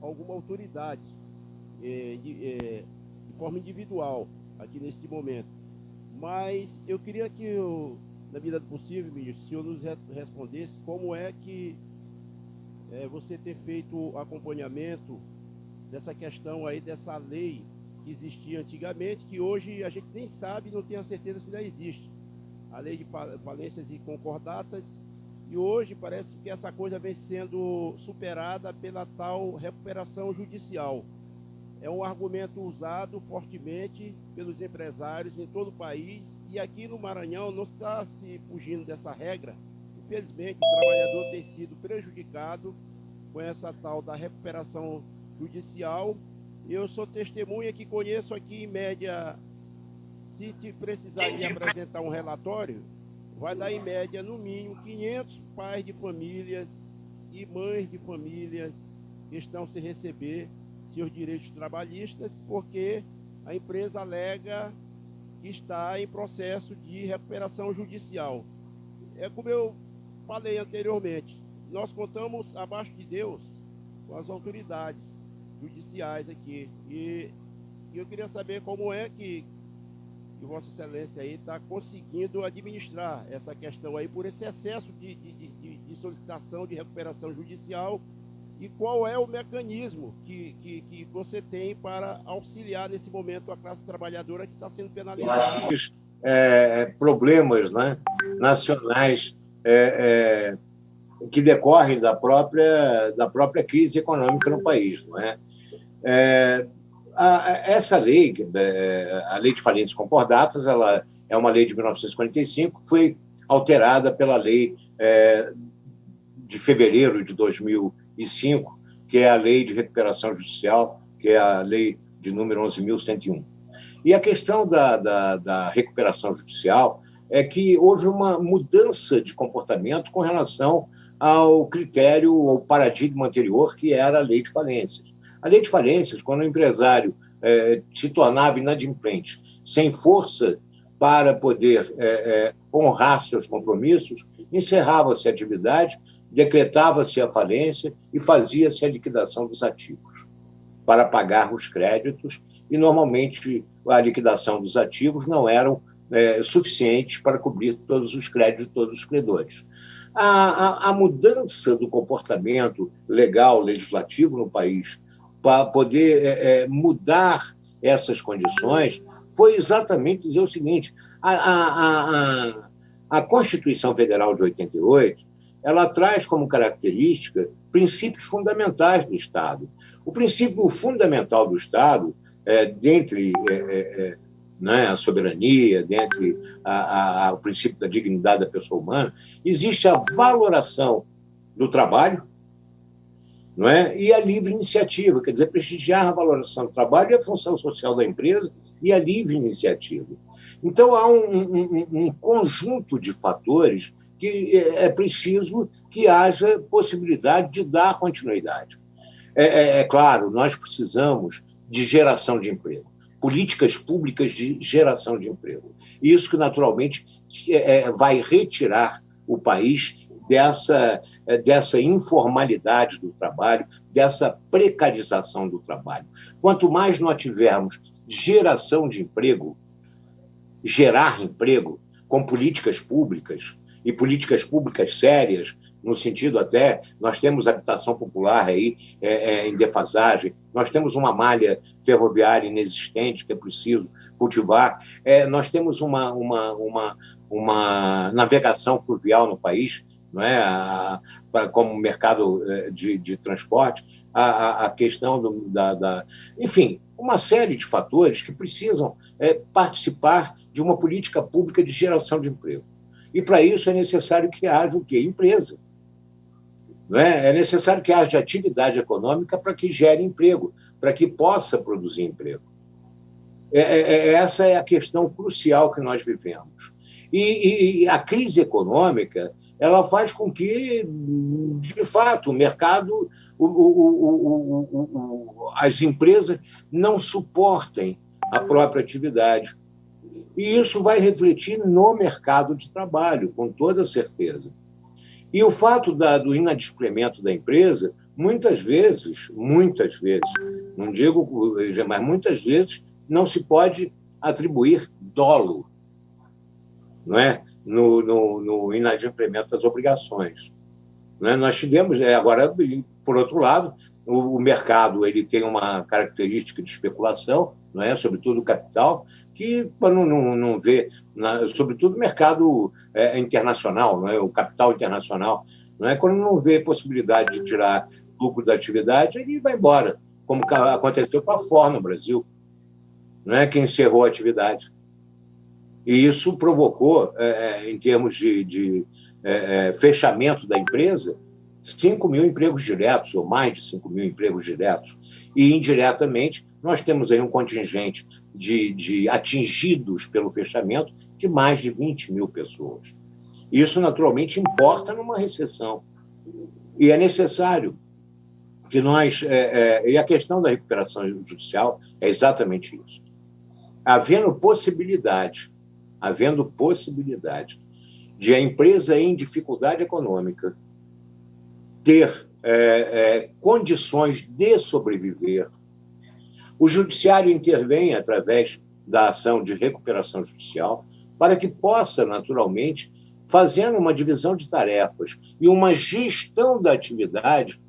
alguma autoridade de forma individual aqui nesse momento. Mas eu queria que, na medida do possível, ministro, o senhor nos respondesse como é que você tem feito o acompanhamento dessa questão aí, dessa lei que existia antigamente, que hoje a gente nem sabe, não tem a certeza se ainda existe. A lei de falências e concordatas, e hoje parece que essa coisa vem sendo superada pela tal recuperação judicial. É um argumento usado fortemente pelos empresários em todo o país, e aqui no Maranhão não está se fugindo dessa regra. Infelizmente, o trabalhador tem sido prejudicado com essa tal da recuperação judicial. Eu sou testemunha que conheço aqui, em média, se precisar de apresentar um relatório, vai dar, em média, no mínimo, 500 pais de famílias e mães de famílias que estão sem receber seus direitos trabalhistas, porque a empresa alega que está em processo de recuperação judicial. É como eu falei anteriormente, nós contamos, abaixo de Deus, com as autoridades judiciais aqui. E eu queria saber como é que Vossa Excelência aí está conseguindo administrar essa questão aí por esse excesso de solicitação de recuperação judicial, e qual é o mecanismo que você tem para auxiliar nesse momento a classe trabalhadora que está sendo penalizada. Problemas, né, nacionais que decorrem da própria crise econômica no país, não é? Essa lei, a Lei de Falências e Concordatas, ela é uma lei de 1945, foi alterada pela lei de fevereiro de 2005, que é a Lei de Recuperação Judicial, que é a lei de número 11.101. E a questão da recuperação judicial é que houve uma mudança de comportamento com relação ao critério, ao paradigma anterior, que era a Lei de Falências. A Lei de Falências, quando o empresário se tornava inadimplente, sem força para poder honrar seus compromissos, encerrava-se a atividade, decretava-se a falência e fazia-se a liquidação dos ativos para pagar os créditos, e normalmente a liquidação dos ativos não eram suficientes para cobrir todos os créditos de todos os credores. A mudança do comportamento legal, legislativo no país, para poder mudar essas condições, foi exatamente dizer o seguinte: a Constituição Federal de 88, ela traz como característica princípios fundamentais do Estado. O princípio fundamental do Estado, dentre a soberania, dentre o princípio da dignidade da pessoa humana, existe a valoração do trabalho, não é? E a livre iniciativa, quer dizer, prestigiar a valoração do trabalho e a função social da empresa e a livre iniciativa. Então, há um conjunto de fatores que é preciso que haja possibilidade de dar continuidade. Claro, nós precisamos de geração de emprego, políticas públicas de geração de emprego. Isso que, naturalmente, vai retirar o país dessa informalidade do trabalho, dessa precarização do trabalho. Quanto mais nós tivermos geração de emprego, gerar emprego com políticas públicas, e políticas públicas sérias, no sentido até, nós temos habitação popular aí em defasagem, nós temos uma malha ferroviária inexistente que é preciso cultivar, nós temos uma navegação fluvial no país, não é? Como mercado de transporte, a questão enfim, uma série de fatores que precisam participar de uma política pública de geração de emprego. E, para isso, é necessário que haja o quê? Empresa. Não é? É necessário que haja atividade econômica para que gere emprego, para que possa produzir emprego. Essa é a questão crucial que nós vivemos. E a crise econômica, ela faz com que, de fato, o mercado, as empresas não suportem a própria atividade. E isso vai refletir no mercado de trabalho, com toda certeza. E o fato do inadimplemento da empresa muitas vezes, não digo, mas muitas vezes não se pode atribuir dolo, não é? No inadimplemento das obrigações. Não é? Nós tivemos, agora, por outro lado, o mercado ele tem uma característica de especulação, não é? Sobretudo o capital, que quando não vê, sobretudo o mercado internacional, não é? O capital internacional, não é? Quando não vê possibilidade de tirar lucro da atividade, ele vai embora, como aconteceu com a Ford no Brasil, não é? Que encerrou a atividade. E isso provocou, em termos de fechamento da empresa, 5 mil empregos diretos, ou mais de 5 mil empregos diretos. E, indiretamente, nós temos aí um contingente de atingidos pelo fechamento de mais de 20 mil pessoas. Isso, naturalmente, importa numa recessão. E é necessário que nós... e a questão da recuperação judicial é exatamente isso. Havendo possibilidade de a empresa em dificuldade econômica ter condições de sobreviver, o judiciário intervém através da ação de recuperação judicial para que possa, naturalmente, fazendo uma divisão de tarefas e uma gestão da atividade,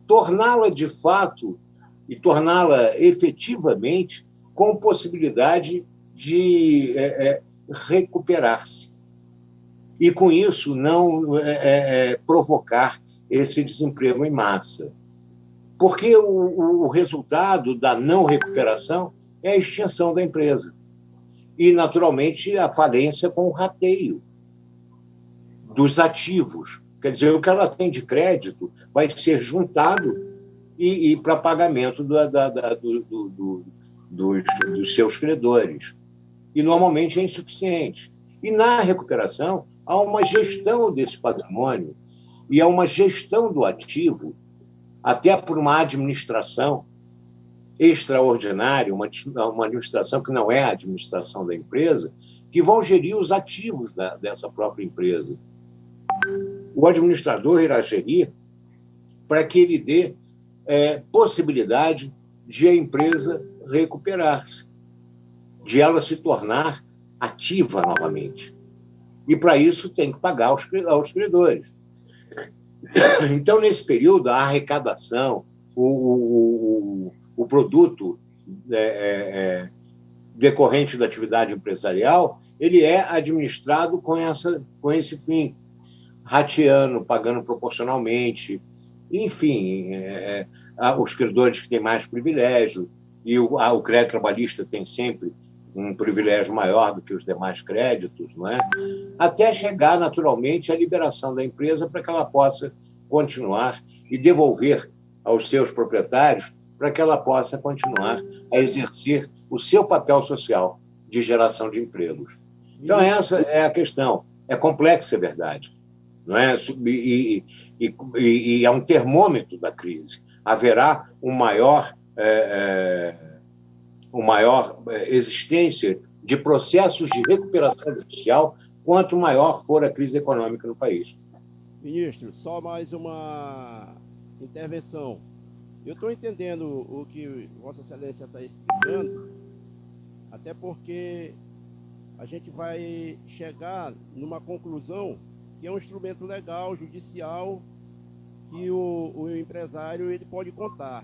torná-la de fato e torná-la efetivamente com possibilidade de recuperar-se. E, com isso, não provocar esse desemprego em massa. Porque o resultado da não recuperação é a extinção da empresa. E, naturalmente, a falência com o rateio dos ativos. Quer dizer, o que ela tem de crédito vai ser juntado e para pagamento dos seus credores. E, normalmente, é insuficiente. E, na recuperação, há uma gestão desse patrimônio e há uma gestão do ativo, até por uma administração extraordinária, uma administração que não é a administração da empresa, que vão gerir os ativos dessa própria empresa. O administrador irá gerir para que ele dê possibilidade de a empresa recuperar-se, de ela se tornar ativa novamente. E, para isso, tem que pagar aos credores. Então, nesse período, a arrecadação, o produto decorrente da atividade empresarial, ele é administrado com esse fim, rateando, pagando proporcionalmente, enfim, os credores que têm mais privilégio, e o crédito trabalhista tem sempre um privilégio maior do que os demais créditos, não é? Até chegar, naturalmente, à liberação da empresa para que ela possa continuar e devolver aos seus proprietários para que ela possa continuar a exercer o seu papel social de geração de empregos. Então, essa é a questão. É complexa, é verdade, não é? E é um termômetro da crise. Haverá uma maior existência de processos de recuperação judicial quanto maior for a crise econômica no país. Ministro, só mais uma intervenção. Eu estou entendendo o que Vossa Excelência está explicando, até porque a gente vai chegar numa conclusão que é um instrumento legal, judicial, que o empresário ele pode contar.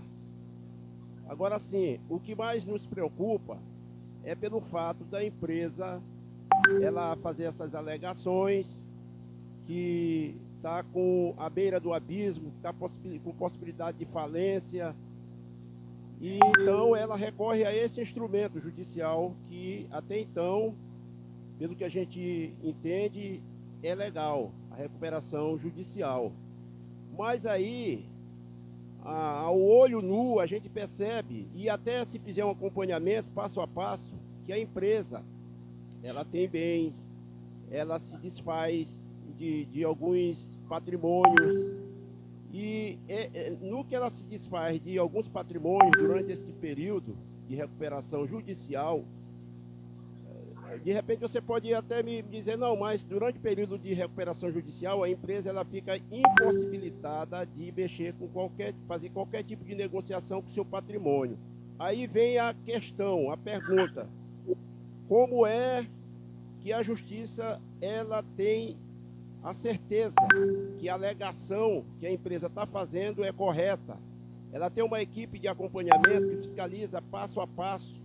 Agora, sim, o que mais nos preocupa é pelo fato da empresa ela fazer essas alegações que está com a beira do abismo, está com possibilidade de falência, e então ela recorre a esse instrumento judicial que até então, pelo que a gente entende, é legal, a recuperação judicial. Mas aí, ao olho nu, a gente percebe, e até se fizer um acompanhamento passo a passo, que a empresa ela tem bens, ela se desfaz de alguns patrimônios, e no que ela se desfaz de alguns patrimônios durante esse período de recuperação judicial, De repente você pode até me dizer, não, mas durante o período de recuperação judicial, a empresa ela fica impossibilitada de mexer com fazer qualquer tipo de negociação com o seu patrimônio. Aí vem a questão, a pergunta, como é que a justiça ela tem a certeza que a alegação que a empresa está fazendo é correta? Ela tem uma equipe de acompanhamento que fiscaliza passo a passo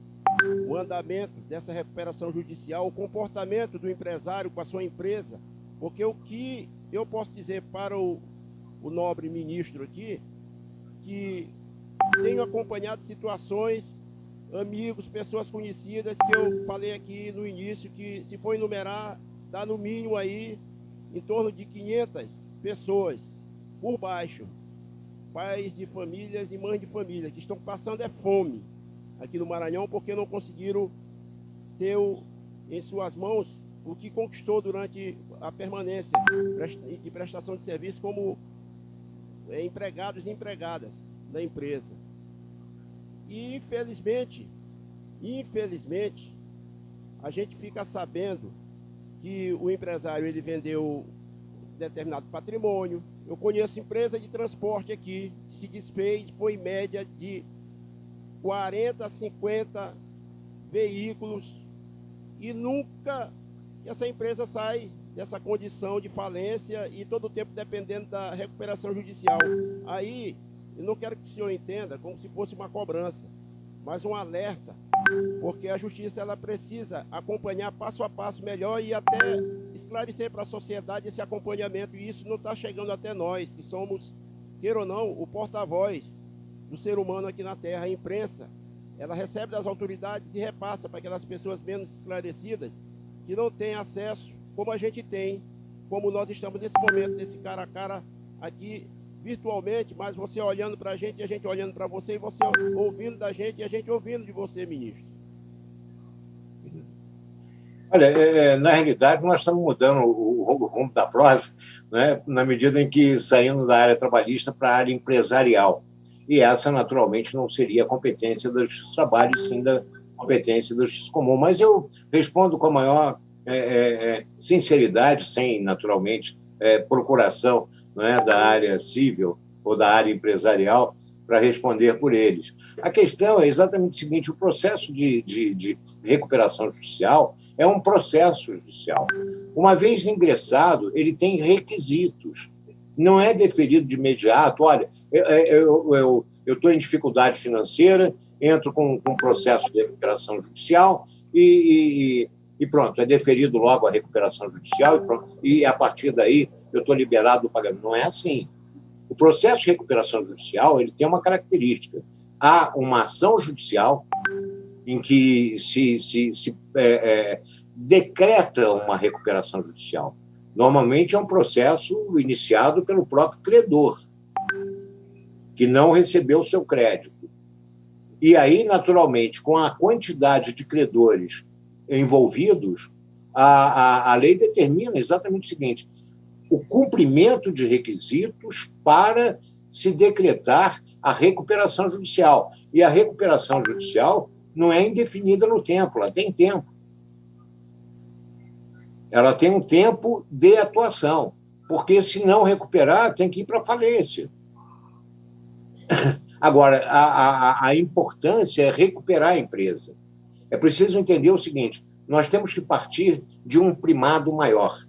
o andamento dessa recuperação judicial, o comportamento do empresário com a sua empresa, porque o que eu posso dizer para o nobre ministro aqui, que tenho acompanhado situações, amigos, pessoas conhecidas, que eu falei aqui no início, que se for enumerar, dá no mínimo aí em torno de 500 pessoas por baixo, pais de famílias e mães de família, que estão passando fome aqui no Maranhão, porque não conseguiram ter em suas mãos o que conquistou durante a permanência de prestação de serviço como empregados e empregadas da empresa. E infelizmente, a gente fica sabendo que o empresário ele vendeu determinado patrimônio. Eu conheço empresa de transporte aqui, que se desfez, foi em média de 40 a 50 veículos e nunca essa empresa sai dessa condição de falência e todo o tempo dependendo da recuperação judicial. Aí, eu não quero que o senhor entenda como se fosse uma cobrança, mas um alerta, porque a justiça ela precisa acompanhar passo a passo melhor e até esclarecer para a sociedade esse acompanhamento, e isso não está chegando até nós, que somos, queira ou não, o porta-voz do ser humano aqui na Terra. A imprensa, ela recebe das autoridades e repassa para aquelas pessoas menos esclarecidas, que não têm acesso, como a gente tem, como nós estamos nesse momento, nesse cara a cara aqui, virtualmente, mas você olhando para a gente olhando para você, e você ouvindo da gente e a gente ouvindo de você, ministro. Olha, na realidade, nós estamos mudando o rumo da prosa, né, na medida em que saímos da área trabalhista para a área empresarial. E essa, naturalmente, não seria a competência da Justiça do Trabalho, sim da competência da Justiça Comum. Mas eu respondo com a maior sinceridade, sem, naturalmente, procuração, né, da área civil ou da área empresarial, para responder por eles. A questão é exatamente o seguinte: o processo de recuperação judicial é um processo judicial. Uma vez ingressado, ele tem requisitos. Não é deferido de imediato. Olha, eu estou em dificuldade financeira, entro com um processo de recuperação judicial e pronto, é deferido logo a recuperação judicial e, pronto, e a partir daí eu estou liberado do pagamento. Não é assim. O processo de recuperação judicial ele tem uma característica. Há uma ação judicial em que se decreta uma recuperação judicial. Normalmente é um processo iniciado pelo próprio credor, que não recebeu o seu crédito. E aí, naturalmente, com a quantidade de credores envolvidos, a lei determina exatamente o seguinte: o cumprimento de requisitos para se decretar a recuperação judicial. E a recuperação judicial não é indefinida no tempo, ela tem tempo. Ela tem um tempo de atuação, porque se não recuperar, tem que ir para a falência. Agora, a importância é recuperar a empresa. É preciso entender o seguinte: nós temos que partir de um primado maior,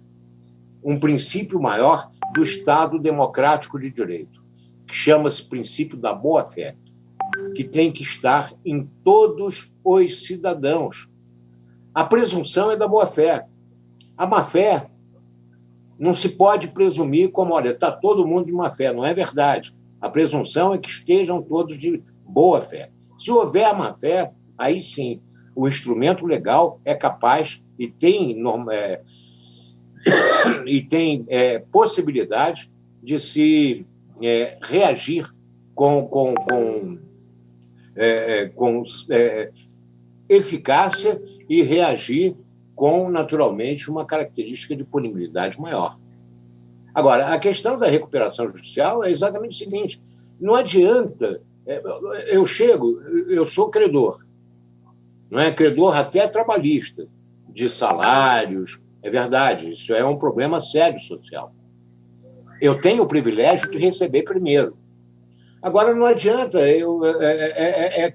um princípio maior do Estado democrático de direito, que chama-se princípio da boa-fé, que tem que estar em todos os cidadãos. A presunção é da boa-fé. A má-fé não se pode presumir como, olha, está todo mundo de má-fé. Não é verdade. A presunção é que estejam todos de boa-fé. Se houver má-fé, aí sim, o instrumento legal é capaz e tem possibilidade de se reagir com eficácia e reagir com, naturalmente, uma característica de punibilidade maior. Agora, a questão da recuperação judicial é exatamente o seguinte: não adianta, eu sou credor, não é credor até trabalhista, de salários. É verdade, isso é um problema sério social. Eu tenho o privilégio de receber primeiro. Agora, não adianta,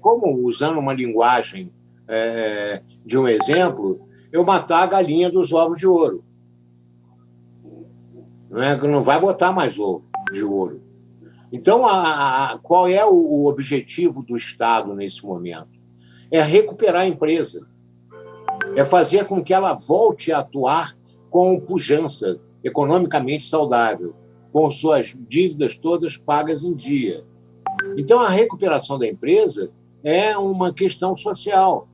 como, usando uma linguagem de um exemplo, eu matar a galinha dos ovos de ouro. Não vai botar mais ovo de ouro. Então, qual é o objetivo do Estado nesse momento? É recuperar a empresa, é fazer com que ela volte a atuar com pujança, economicamente saudável, com suas dívidas todas pagas em dia. Então, a recuperação da empresa é uma questão social,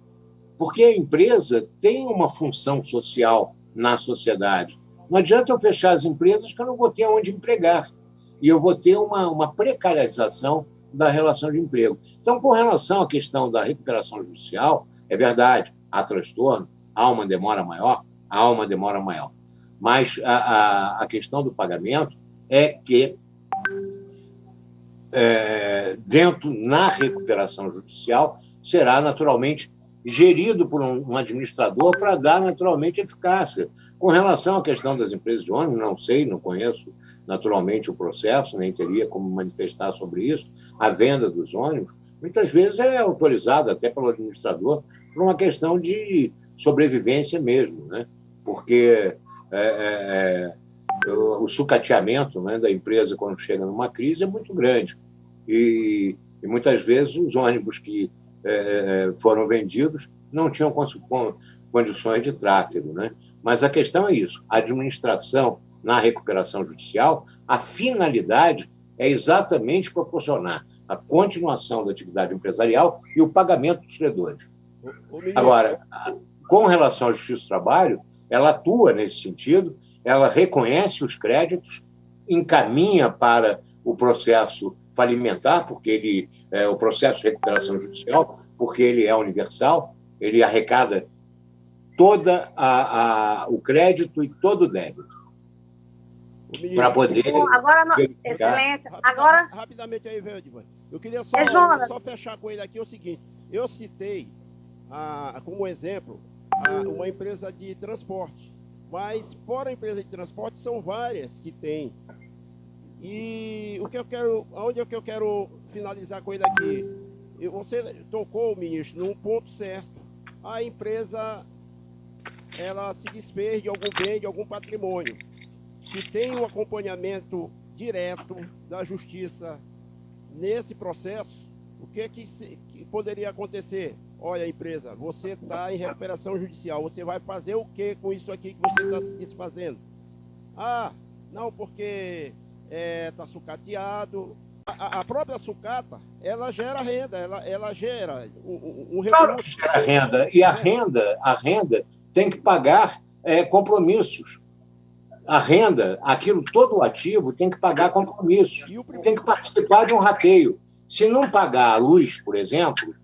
porque a empresa tem uma função social na sociedade. Não adianta eu fechar as empresas que eu não vou ter onde empregar, e eu vou ter uma precarização da relação de emprego. Então, com relação à questão da recuperação judicial, é verdade, há transtorno, há uma demora maior, mas a questão do pagamento é que na recuperação judicial, será naturalmente gerido por um administrador para dar naturalmente eficácia. Com relação à questão das empresas de ônibus, não sei, não conheço naturalmente o processo, nem teria como manifestar sobre isso. A venda dos ônibus, muitas vezes é autorizada até pelo administrador por uma questão de sobrevivência mesmo, né? Porque o sucateamento, né, da empresa quando chega numa crise é muito grande. E muitas vezes os ônibus que foram vendidos não tinham condições de tráfego, né? Mas a questão é isso: a administração na recuperação judicial, a finalidade é exatamente proporcionar a continuação da atividade empresarial e o pagamento dos credores. Agora, com relação à Justiça do Trabalho, ela atua nesse sentido, ela reconhece os créditos, encaminha para o processo falimentar, porque o processo de recuperação judicial, porque ele é universal, ele arrecada toda o crédito e todo o débito. Para poder... Bom, agora, excelência, agora... Rapidamente aí, velho, eu queria só fechar com ele aqui o seguinte: eu citei como exemplo uma empresa de transporte, mas fora a empresa de transporte são várias que tem. E onde é que eu quero finalizar com ele aqui? Você tocou, ministro, num ponto certo. A empresa, ela se despede de algum bem, de algum patrimônio. Se tem um acompanhamento direto da justiça nesse processo, o que poderia acontecer? Olha, empresa, você está em recuperação judicial, você vai fazer o que com isso aqui que você está se desfazendo? Ah, não, porque está sucateado. A própria sucata, ela gera renda, ela gera um recurso. Claro que gera renda, e a renda tem que pagar compromissos. A renda, todo o ativo tem que pagar compromissos, tem que participar de um rateio. Se não pagar a luz, por exemplo,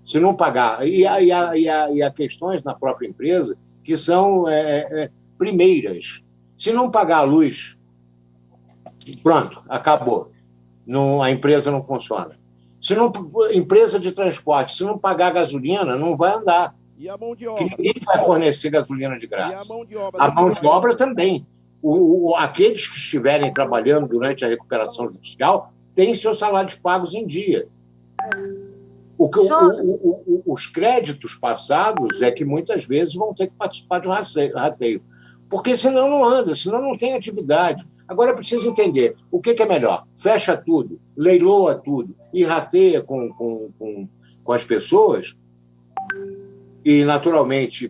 se não pagar... E há questões na própria empresa que são primeiras. Se não pagar a luz, pronto, acabou. A empresa não funciona. Empresa de transporte, se não pagar gasolina, não vai andar. E a mão de obra? Ninguém vai fornecer gasolina de graça. E a mão de obra? A mão de obra também. Aqueles que estiverem trabalhando durante a recuperação judicial têm seus salários pagos em dia. Os créditos passados é que muitas vezes vão ter que participar de um rateio. Porque senão não anda, senão não tem atividade. Agora é preciso entender o que é melhor. Fecha tudo, leiloa tudo e rateia com as pessoas. E, naturalmente,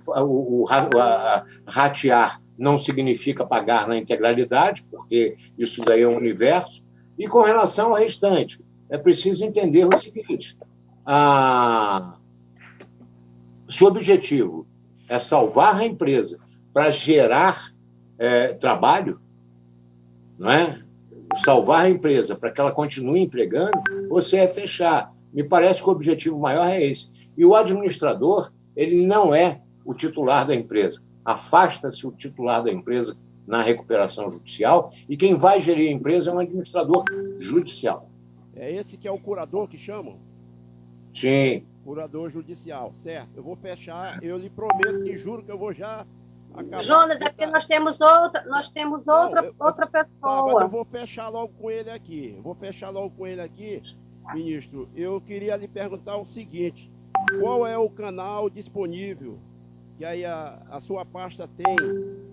ratear não significa pagar na integralidade, porque isso daí é um universo. E com relação ao restante, é preciso entender o seguinte: se o objetivo é salvar a empresa para gerar trabalho, não é? Salvar a empresa para que ela continue empregando, você é fechar. Me parece que o objetivo maior é esse. E o administrador, ele não é o titular da empresa. Afasta-se o titular da empresa na recuperação judicial e quem vai gerir a empresa é um administrador judicial. É esse que é o curador que chamam? Sim. Curador judicial, certo? Eu vou fechar, eu lhe prometo e juro que eu vou já acabar. Jonas, é porque nós temos outra Tá, mas eu pessoa. vou fechar logo com ele aqui. Ministro. Eu queria lhe perguntar o seguinte: qual é o canal disponível que aí a sua pasta tem,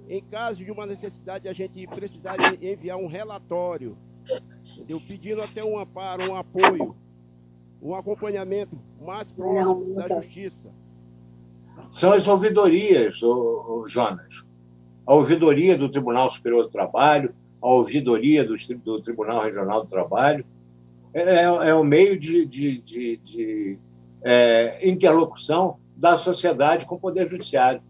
em caso de uma necessidade, a gente precisar enviar um relatório, entendeu? Pedindo até um amparo, um apoio, um acompanhamento mais próximo da justiça. São as ouvidorias, Jonas. A ouvidoria do Tribunal Superior do Trabalho, a ouvidoria do Tribunal Regional do Trabalho, é o meio de interlocução da sociedade com o Poder Judiciário.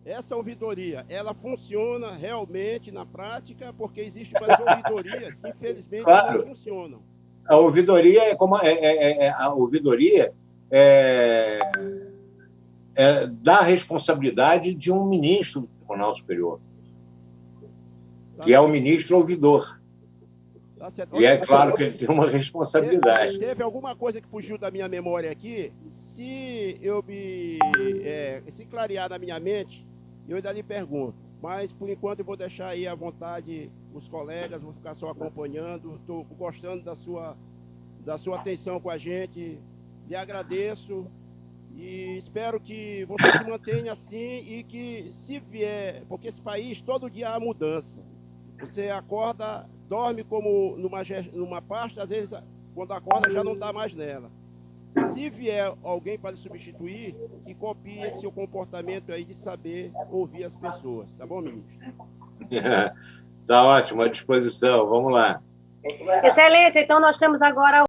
Essa ouvidoria, ela funciona realmente na prática, porque existem umas ouvidorias que, infelizmente, claro, não funcionam. A ouvidoria da responsabilidade de um ministro do Tribunal Superior, que é o ministro ouvidor. Tá certo. E é claro que ele tem uma responsabilidade. Teve alguma coisa que fugiu da minha memória aqui? Se clarear na minha mente, eu ainda lhe pergunto. Mas, por enquanto, eu vou deixar aí à vontade os colegas, vou ficar só acompanhando. Estou gostando da sua atenção com a gente. Lhe agradeço e espero que você se mantenha assim e que, se vier, porque esse país, todo dia há mudança. Você acorda, dorme como numa pasta, às vezes, quando acorda, já não está mais nela. Se vier alguém para lhe substituir, que copie esse seu comportamento aí de saber ouvir as pessoas. Tá bom, ministro? Tá ótimo, à disposição. Vamos lá. Excelência, então nós temos agora